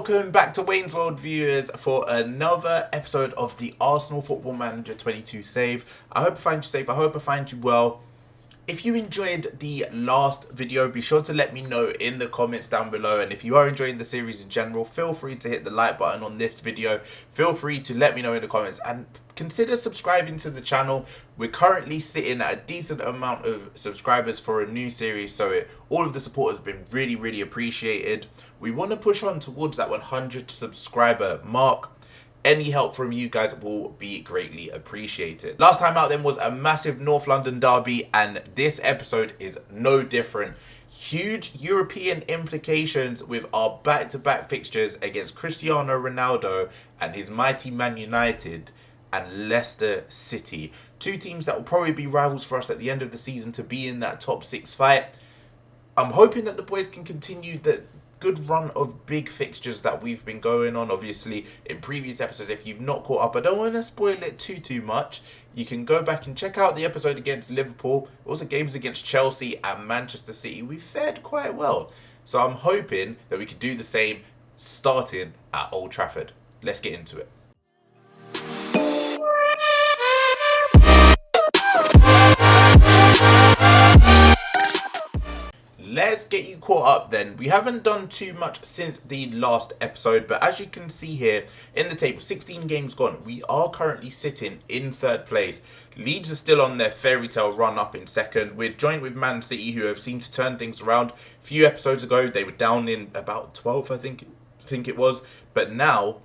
welcome back to Wayne's World viewers for another episode of the Arsenal Football Manager 22 save. I hope I find you safe, I hope I find you well. If you enjoyed the last video, be sure to let me know in the comments down below. And if you are enjoying the series in general, feel free to hit the like button on this video. Feel free to let me know in the comments and consider subscribing to the channel. We're currently sitting at a decent amount of subscribers for a new series, so all of the support has been really appreciated. We want to push on towards that 100 subscriber mark. Any help from you guys will be greatly appreciated. Last time out then was a massive North London derby, and this episode is no different. Huge European implications with our back-to-back fixtures against Cristiano Ronaldo and his mighty Man United and Leicester City. Two teams that will probably be rivals for us at the end of the season to be in that top 6 fight. I'm hoping that the boys can continue the good run of big fixtures that we've been going on. Obviously, in previous episodes, if you've not caught up, I don't want to spoil it too much. You can go back and check out the episode against Liverpool. Also, games against Chelsea and Manchester City. We fared quite well. So I'm hoping that we can do the same starting at Old Trafford. Let's get into it. Let's get you caught up then. We haven't done too much since the last episode, but as you can see here in the table, 16 games gone, we are currently sitting in 3rd place. Leeds are still on their fairy tale run up in 2nd. We're joined with Man City, who have seemed to turn things around. A few episodes ago, they were down in about 12th, I think it was, but now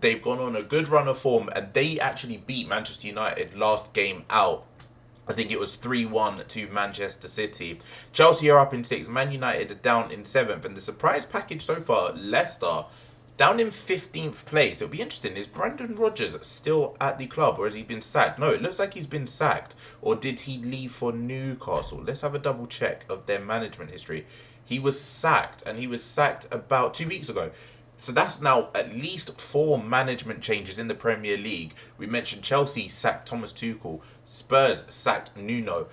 they've gone on a good run of form, and they actually beat Manchester United last game out. I think it was 3-1 to Manchester City. Chelsea are up in 6th. Man United are down in 7th. And the surprise package so far, Leicester, down in 15th place. It'll be interesting. Is Brendan Rodgers still at the club, or has he been sacked? No, it looks like he's been sacked. Or did he leave for Newcastle? Let's have a double check of their management history. He was sacked, and he was sacked about 2 weeks ago. So that's now at least 4 management changes in the Premier League. We mentioned Chelsea sacked Thomas Tuchel, Spurs sacked Nuno,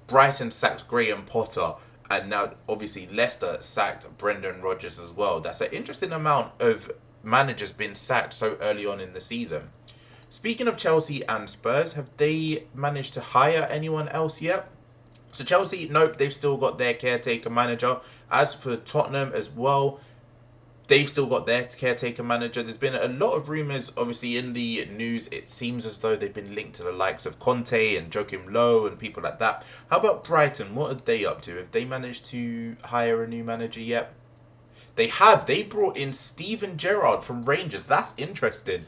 Brighton sacked Graham Potter, and now obviously Leicester sacked Brendan Rodgers as well. That's an interesting amount of managers being sacked so early on in the season. Speaking of Chelsea and Spurs, have they managed to hire anyone else yet? So Chelsea, nope, they've still got their caretaker manager. As for Tottenham as well, they've still got their caretaker manager. There's been a lot of rumours, obviously, in the news. It seems as though they've been linked to the likes of Conte and Joachim Low and people like that. How about Brighton? What are they up to? Have they managed to hire a new manager yet? They have. They brought in Steven Gerrard from Rangers. That's interesting.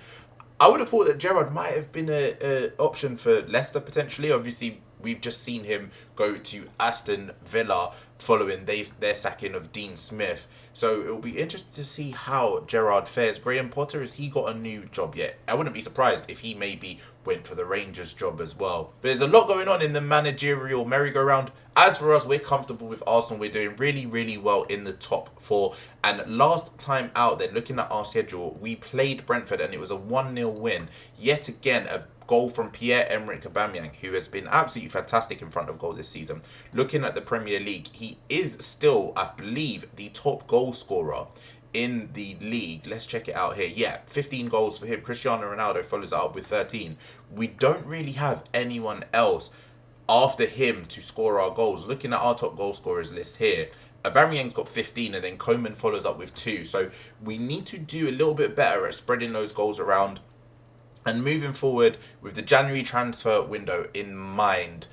I would have thought that Gerrard might have been an option for Leicester potentially. Obviously, we've just seen him go to Aston Villa following their sacking of Dean Smith. So it will be interesting to see how Gerrard fares. Graham Potter, has he got a new job yet? I wouldn't be surprised if he maybe went for the Rangers job as well. But there's a lot going on in the managerial merry-go-round. As for us, we're comfortable with Arsenal. We're doing really well in the top 4. And last time out then, looking at our schedule, we played Brentford and it was a 1-0 win. Yet again, a goal from Pierre-Emerick Aubameyang, who has been absolutely fantastic in front of goal this season. Looking at the Premier League, he is still, I believe, the top goal scorer in the league. Let's check it out here. Yeah, 15 goals for him. Cristiano Ronaldo follows it up with 13. We don't really have anyone else after him to score our goals. Looking at our top goal scorers list here, Aubameyang's got 15 and then Koeman follows up with 2. So we need to do a little bit better at spreading those goals around. And moving forward with the January transfer window in mind,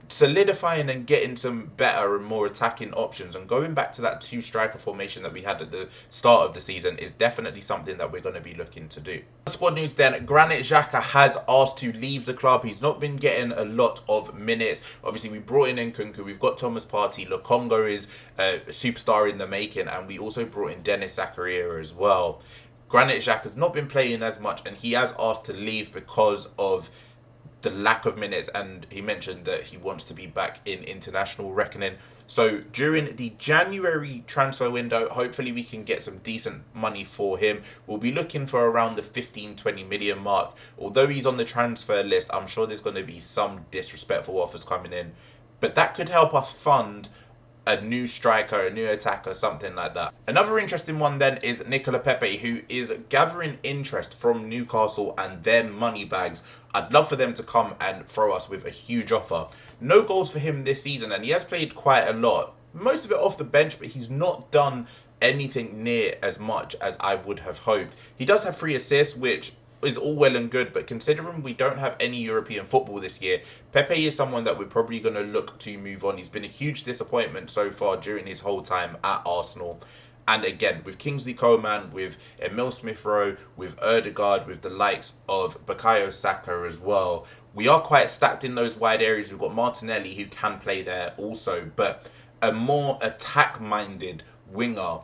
solidifying and getting some better and more attacking options and going back to that 2-striker formation that we had at the start of the season is definitely something that we're going to be looking to do. Squad news then, Granit Xhaka has asked to leave the club. He's not been getting a lot of minutes. Obviously, we brought in Nkunku, we've got Thomas Partey, Lokonga is a superstar in the making, and we also brought in Dennis Zakaria as well. Granit Xhaka has not been playing as much, and he has asked to leave because of the lack of minutes, and he mentioned that he wants to be back in international reckoning. So during the January transfer window, hopefully we can get some decent money for him. We'll be looking for around the 15-20 million mark. Although he's on the transfer list, I'm sure there's going to be some disrespectful offers coming in, but that could help us fund a new striker, a new attacker, something like that. Another interesting one then is Nicola Pepe, who is gathering interest from Newcastle and their money bags. I'd love for them to come and throw us with a huge offer. No goals for him this season, and he has played quite a lot. Most of it off the bench, but he's not done anything near as much as I would have hoped. He does have 3 assists, which is all well and good, but considering we don't have any European football this year, Pepe is someone that we're probably going to look to move on. He's been a huge disappointment so far during his whole time at Arsenal. And again, with Kingsley Coman, with Emil Smith-Rowe, with Ødegaard, with the likes of Bukayo Saka as well, we are quite stacked in those wide areas. We've got Martinelli, who can play there also, but a more attack-minded winger,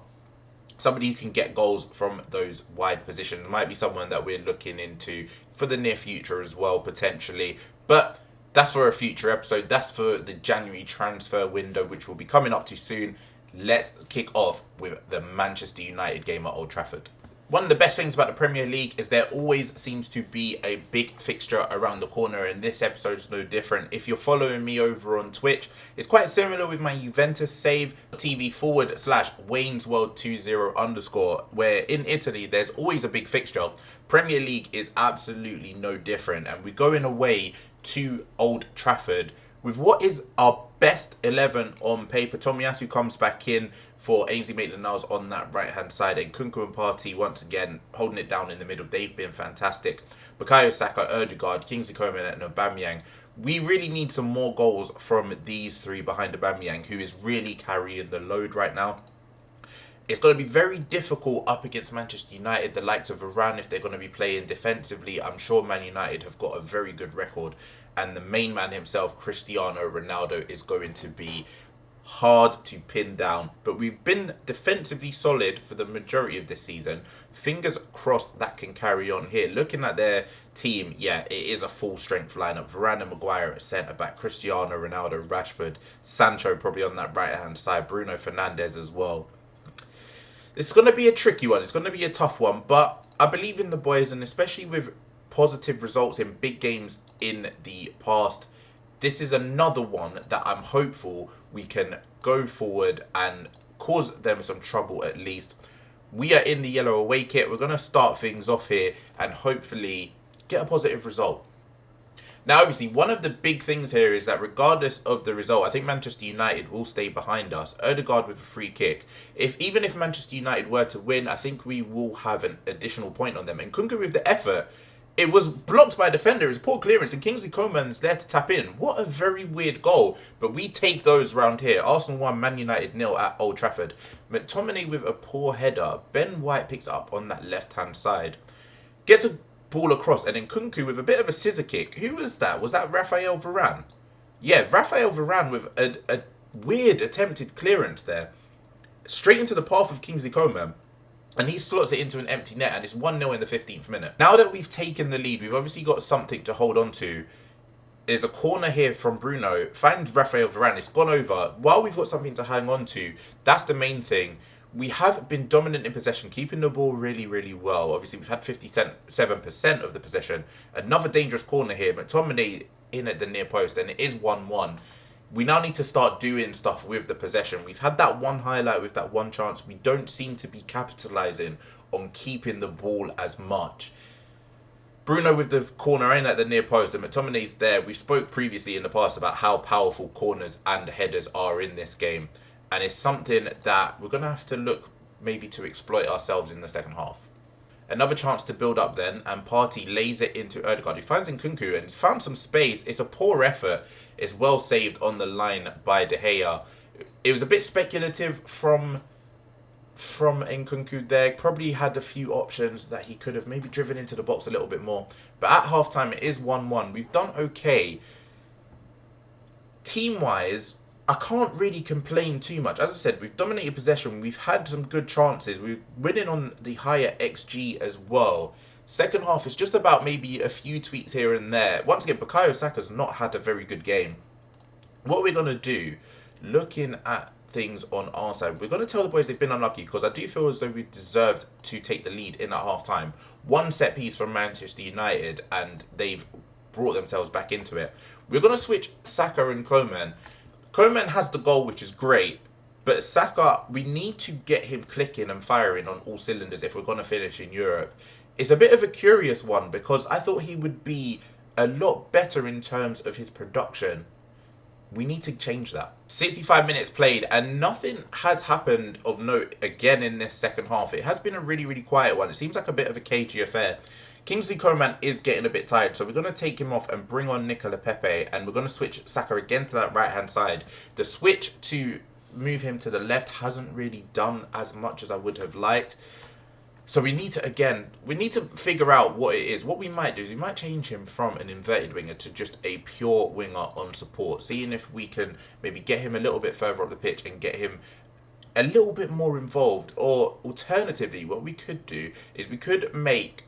somebody who can get goals from those wide positions, might be someone that we're looking into for the near future as well, potentially. But that's for a future episode. That's for the January transfer window, which will be coming up to soon. Let's kick off with the Manchester United game at Old Trafford. One of the best things about the Premier League is there always seems to be a big fixture around the corner, and this episode's no different. If you're following me over on Twitch, it's quite similar with my Juventus save TV/WaynesWorld20_, where in Italy there's always a big fixture. Premier League is absolutely no different, and we're going away to Old Trafford with what is our best 11 on paper. Tomiyasu comes back in for Ainsley Maitland-Niles on that right-hand side. And Nkunku and Partey, once again, holding it down in the middle. They've been fantastic. Bukayo Saka, Ødegaard, Kingsley Coman and Aubameyang. We really need some more goals from these 3 behind Aubameyang, who is really carrying the load right now. It's going to be very difficult up against Manchester United, the likes of Varane, if they're going to be playing defensively. I'm sure Man United have got a very good record. And the main man himself, Cristiano Ronaldo, is going to be hard to pin down. But we've been defensively solid for the majority of this season. Fingers crossed that can carry on here. Looking at their team, yeah, it is a full-strength lineup. Varane and Maguire at centre-back, Cristiano Ronaldo, Rashford, Sancho probably on that right-hand side, Bruno Fernandes as well. It's going to be a tricky one. It's going to be a tough one. But I believe in the boys, and especially with positive results in big games in the past, this is another one that I'm hopeful we can go forward and cause them some trouble at least. We are in the yellow away kit. We're going to start things off here and hopefully get a positive result. Now, obviously, one of the big things here is that regardless of the result, I think Manchester United will stay behind us. Ødegaard with a free kick. Even if Manchester United were to win, I think we will have an additional point on them. And Nkunku with the effort. It was blocked by a defender. It was poor clearance, and Kingsley Coman's there to tap in. What a very weird goal. But we take those round here. Arsenal 1, Man United 0 at Old Trafford. McTominay with a poor header. Ben White picks up on that left-hand side. Gets a ball across, and then Nkunku with a bit of a scissor kick. Who was that? Was that Raphael Varane? Yeah, Raphael Varane with a weird attempted clearance there. Straight into the path of Kingsley Coman. And he slots it into an empty net, and it's 1-0 in the 15th minute. Now that we've taken the lead, we've obviously got something to hold on to. There's a corner here from Bruno. Finds Raphael Varane. It's gone over. While we've got something to hang on to, that's the main thing. We have been dominant in possession, keeping the ball really, really well. Obviously, we've had 57% of the possession. Another dangerous corner here. McTominay in at the near post, and it is 1-1. We now need to start doing stuff with the possession. We've had that one highlight with that one chance. We don't seem to be capitalising on keeping the ball as much. Bruno with the corner in at the near post, and McTominay's there. We spoke previously in the past about how powerful corners and headers are in this game. And it's something that we're going to have to look maybe to exploit ourselves in the second half. Another chance to build up then, and Partey lays it into Ødegaard. He finds Nkunku and he's found some space. It's a poor effort. It's well saved on the line by De Gea. It was a bit speculative from Nkunku there. Probably had a few options that he could have maybe driven into the box a little bit more. But at half-time, it is 1-1. We've done okay. Team-wise, I can't really complain too much. As I said, we've dominated possession. We've had some good chances. We're winning on the higher XG as well. Second half is just about maybe a few tweaks here and there. Once again, Bukayo Saka's not had a very good game. What we're going to do, looking at things on our side, we're going to tell the boys they've been unlucky, because I do feel as though we deserved to take the lead in at half-time. One set piece from Manchester United, and they've brought themselves back into it. We're going to switch Saka and Coman. Coman has the goal, which is great, But Saka, we need to get him clicking and firing on all cylinders if we're going to finish in Europe. It's a bit of a curious one because I thought he would be a lot better in terms of his production. We need to change that. 65 minutes played and nothing has happened of note again in this second half. It has been a really, really quiet one. It seems like a bit of a cagey affair. Kingsley Coman is getting a bit tired, so we're going to take him off and bring on Nicola Pepe, and we're going to switch Saka again to that right-hand side. The switch to move him to the left hasn't really done as much as I would have liked. So we need to figure out what it is. What we might do is we might change him from an inverted winger to just a pure winger on support, seeing if we can maybe get him a little bit further up the pitch and get him a little bit more involved. Or alternatively, what we could do is we could make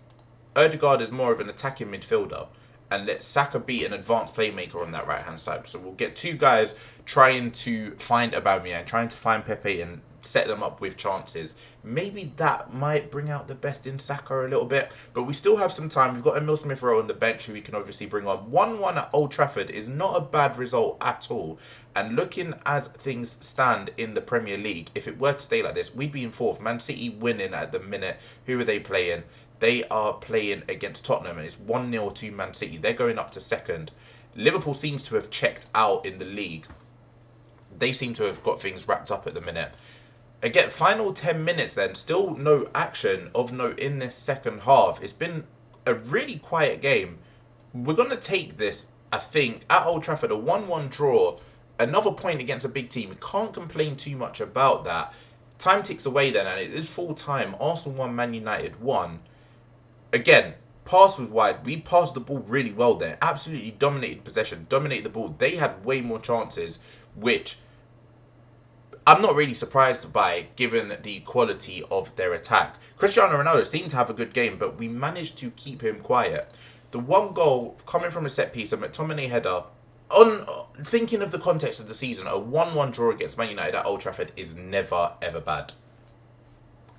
Ødegaard as more of an attacking midfielder and let Saka be an advanced playmaker on that right-hand side. So we'll get two guys trying to find Aubameyang, trying to find Pepe and set them up with chances. Maybe that might bring out the best in Saka a little bit, but we still have some time. We've got Emil Smith-Rowe on the bench who we can obviously bring on. 1-1 at Old Trafford is not a bad result at all. And looking as things stand in the Premier League, if it were to stay like this, we'd be in fourth. Man City winning at the minute. Who are they playing? They are playing against Tottenham, and it's 1-0 to Man City. They're going up to second. Liverpool seems to have checked out in the league. They seem to have got things wrapped up at the minute. Again, final 10 minutes then. Still no action of note in this second half. It's been a really quiet game. We're going to take this, I think, at Old Trafford, a 1-1 draw. Another point against a big team. We can't complain too much about that. Time ticks away then, and it is full time. Arsenal 1, Man United 1. Again, pass was wide. We passed the ball really well there. Absolutely dominated possession. Dominated the ball. They had way more chances, which I'm not really surprised by given the quality of their attack. Cristiano Ronaldo seemed to have a good game, but we managed to keep him quiet. The one goal coming from a set piece, a McTominay header, thinking of the context of the season, a 1-1 draw against Man United at Old Trafford is never, ever bad.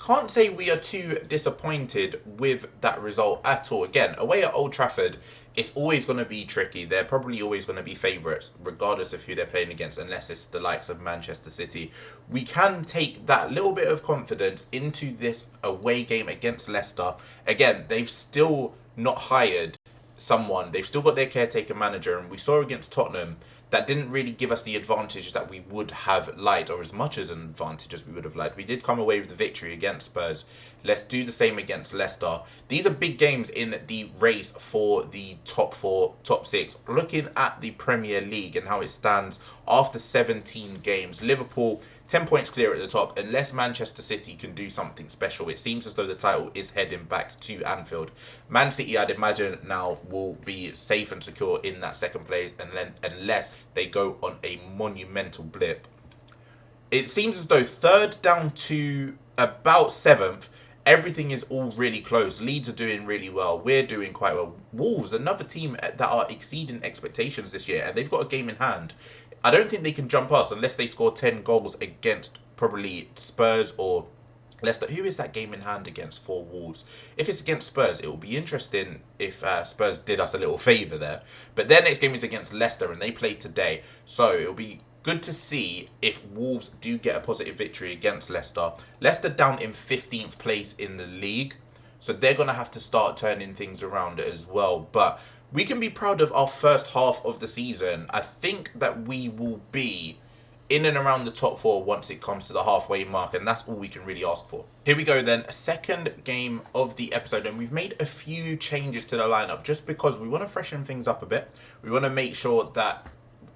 Can't say we are too disappointed with that result at all. Again, away at Old Trafford, it's always going to be tricky. They're probably always going to be favourites, regardless of who they're playing against, unless it's the likes of Manchester City. We can take that little bit of confidence into this away game against Leicester. Again, they've still not hired someone. They've still got their caretaker manager, and we saw against Tottenham that didn't really give us the advantage that we would have liked, or as much as an advantage as we would have liked. We did come away with the victory against Spurs. Let's do the same against Leicester. These are big games in the race for the top 4, top 6. Looking at the Premier League and how it stands after 17 games, Liverpool 10 points clear at the top. Unless Manchester City can do something special, it seems as though the title is heading back to Anfield. Man City, I'd imagine, now will be safe and secure in that second place, and then unless they go on a monumental blip. It seems as though third down to about 7th, everything is all really close. Leeds are doing really well. We're doing quite well. Wolves, another team that are exceeding expectations this year, and they've got a game in hand. I don't think they can jump us unless they score 10 goals against probably Spurs or Leicester. Who is that game in hand against for Wolves? If it's against Spurs, it will be interesting if Spurs did us a little favour there. But their next game is against Leicester, and they play today. So it will be good to see if Wolves do get a positive victory against Leicester. Leicester down in 15th place in the league, so they're going to have to start turning things around as well. But we can be proud of our first half of the season. I think that we will be in and around the top 4 once it comes to the halfway mark, and that's all we can really ask for. Here we go then, a second game of the episode, and we've made a few changes to the lineup just because we want to freshen things up a bit. We want to make sure that,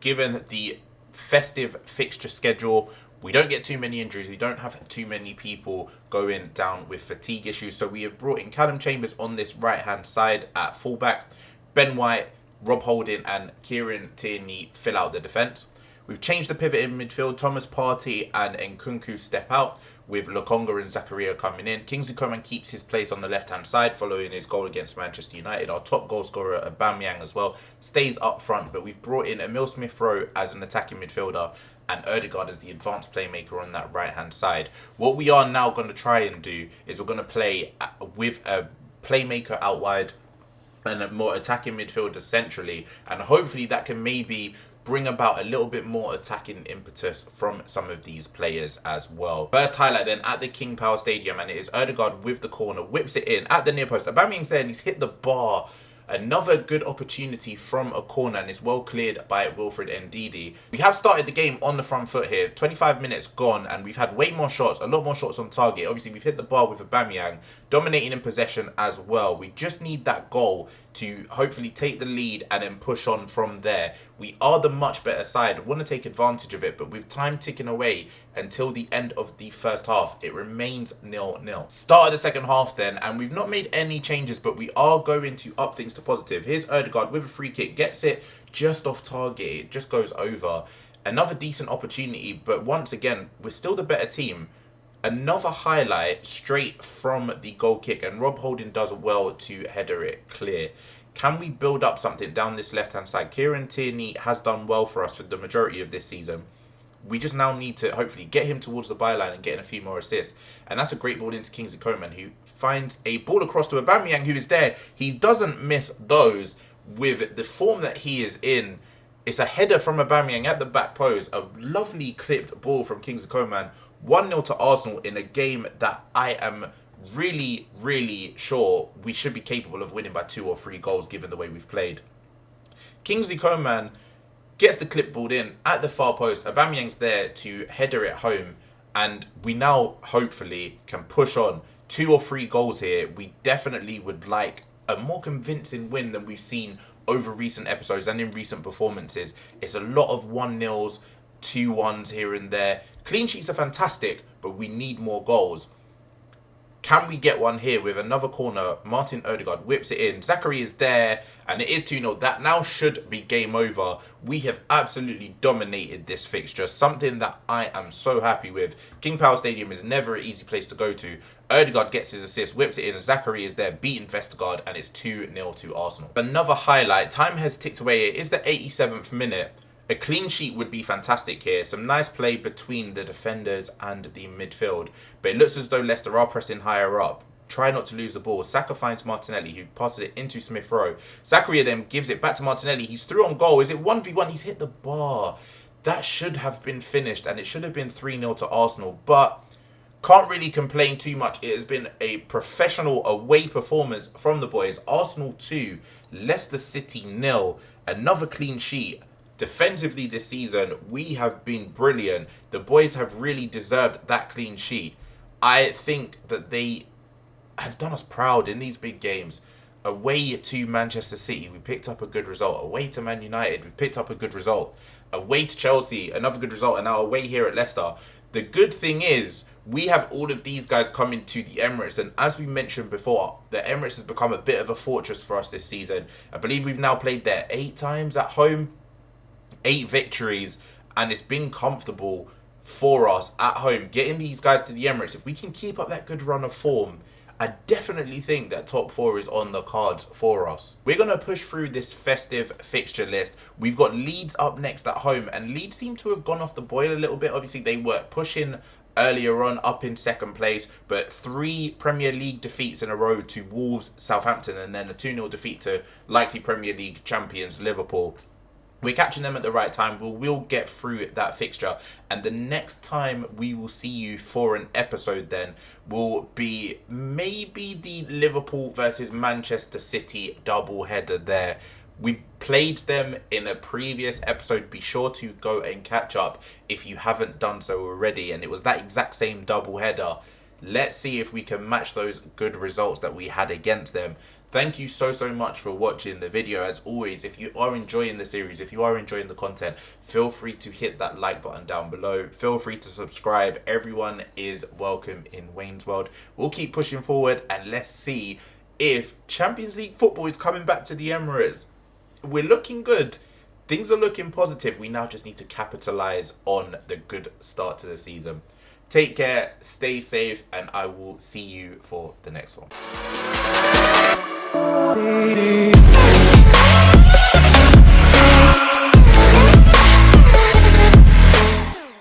given the festive fixture schedule, we don't get too many injuries. We don't have too many people going down with fatigue issues. So we have brought in Callum Chambers on this right-hand side at fullback. Ben White, Rob Holding and Kieran Tierney fill out the defence. We've changed the pivot in midfield. Thomas Partey and Nkunku step out, with Lokonga and Zakaria coming in. Kingsley Coman keeps his place on the left-hand side following his goal against Manchester United. Our top goal scorer, Aubameyang, as well, stays up front, but we've brought in Emil Smith-Rowe as an attacking midfielder and Ødegaard as the advanced playmaker on that right-hand side. What we are now going to try and do is we're going to play with a playmaker out wide and a more attacking midfielder centrally, and hopefully that can maybe bring about a little bit more attacking impetus from some of these players as well. First highlight then at the King Power Stadium, and it is Odegaard with the corner, whips it in at the near post. Aubameyang's there and he's hit the bar. Another good opportunity from a corner, and it's well cleared by Wilfred Ndidi. We have started the game on the front foot here. 25 minutes gone, and we've had way more shots, a lot more shots on target. Obviously, we've hit the bar with Aubameyang, dominating in possession as well. We just need that goal to hopefully take the lead and then push on from there. We are the much better side. I want to take advantage of it, but with time ticking away until the end of the first half, it remains 0-0. Start of the second half then, and we've not made any changes, but we are going to up things to positive. Here's Odegaard with a free kick, gets it just off target. It just goes over. Another decent opportunity, but once again, we're still the better team. Another highlight straight from the goal kick, and Rob Holding does well to header it clear. Can we build up something down this left-hand side? Kieran Tierney has done well for us for the majority of this season. We just now need to hopefully get him towards the byline and get in a few more assists. And that's a great ball into Kingsley Coman, who finds a ball across to Aubameyang, who is there. He doesn't miss those with the form that he is in. It's a header from Aubameyang at the back post. A lovely clipped ball from Kingsley Coman. 1-0 to Arsenal in a game that I am really, really sure we should be capable of winning by 2 or 3 goals given the way we've played. Kingsley Coman gets the clipboard in at the far post. Aubameyang's there to header it home, and we now hopefully can push on 2 or 3 goals here. We definitely would like a more convincing win than we've seen over recent episodes and in recent performances. It's a lot of 1-0s, 2-1s here and there. Clean sheets are fantastic, but we need more goals. Can we get one here with another corner? Martin Odegaard whips it in. Zachary is there, and it is 2-0. That now should be game over. We have absolutely dominated this fixture, something that I am so happy with. King Power Stadium is never an easy place to go to. Odegaard gets his assist, whips it in, and Zachary is there, beating Vestergaard, and it's 2-0 to Arsenal. Another highlight. Time has ticked away. It is the 87th minute. A clean sheet would be fantastic here. Some nice play between the defenders and the midfield. But it looks as though Leicester are pressing higher up. Try not to lose the ball. Saka finds Martinelli, who passes it into Smith Rowe. Zachary then gives it back to Martinelli. He's through on goal. Is it 1v1? He's hit the bar. That should have been finished, and it should have been 3-0 to Arsenal. But can't really complain too much. It has been a professional away performance from the boys. Arsenal 2, Leicester City 0. Another clean sheet. Defensively this season, we have been brilliant. The boys have really deserved that clean sheet. I think that they have done us proud in these big games. Away to Manchester City, we picked up a good result. Away to Man United, we picked up a good result. Away to Chelsea, another good result. And now away here at Leicester. The good thing is, we have all of these guys coming to the Emirates, and as we mentioned before, the Emirates has become a bit of a fortress for us this season. I believe we've now played there 8 times at home. 8 victories, and it's been comfortable for us at home. Getting these guys to the Emirates, if we can keep up that good run of form, I definitely think that top 4 is on the cards for us. We're going to push through this festive fixture list. We've got Leeds up next at home, and Leeds seem to have gone off the boil a little bit. Obviously, they were pushing earlier on up in second place, but 3 Premier League defeats in a row to Wolves, Southampton, and then a 2-0 defeat to likely Premier League champions Liverpool. We're catching them at the right time. We'll get through that fixture. And the next time we will see you for an episode then will be maybe the Liverpool versus Manchester City double header there. We played them in a previous episode. Be sure to go and catch up if you haven't done so already. And it was that exact same double header. Let's see if we can match those good results that we had against them. Thank you so much for watching the video. As always, if you are enjoying the series, if you are enjoying the content, feel free to hit that like button down below. Feel free to subscribe. Everyone is welcome in Wayne's World. We'll keep pushing forward, and let's see if Champions League football is coming back to the Emirates. We're looking good. Things are looking positive. We now just need to capitalize on the good start to the season. Take care, stay safe, and I will see you for the next one.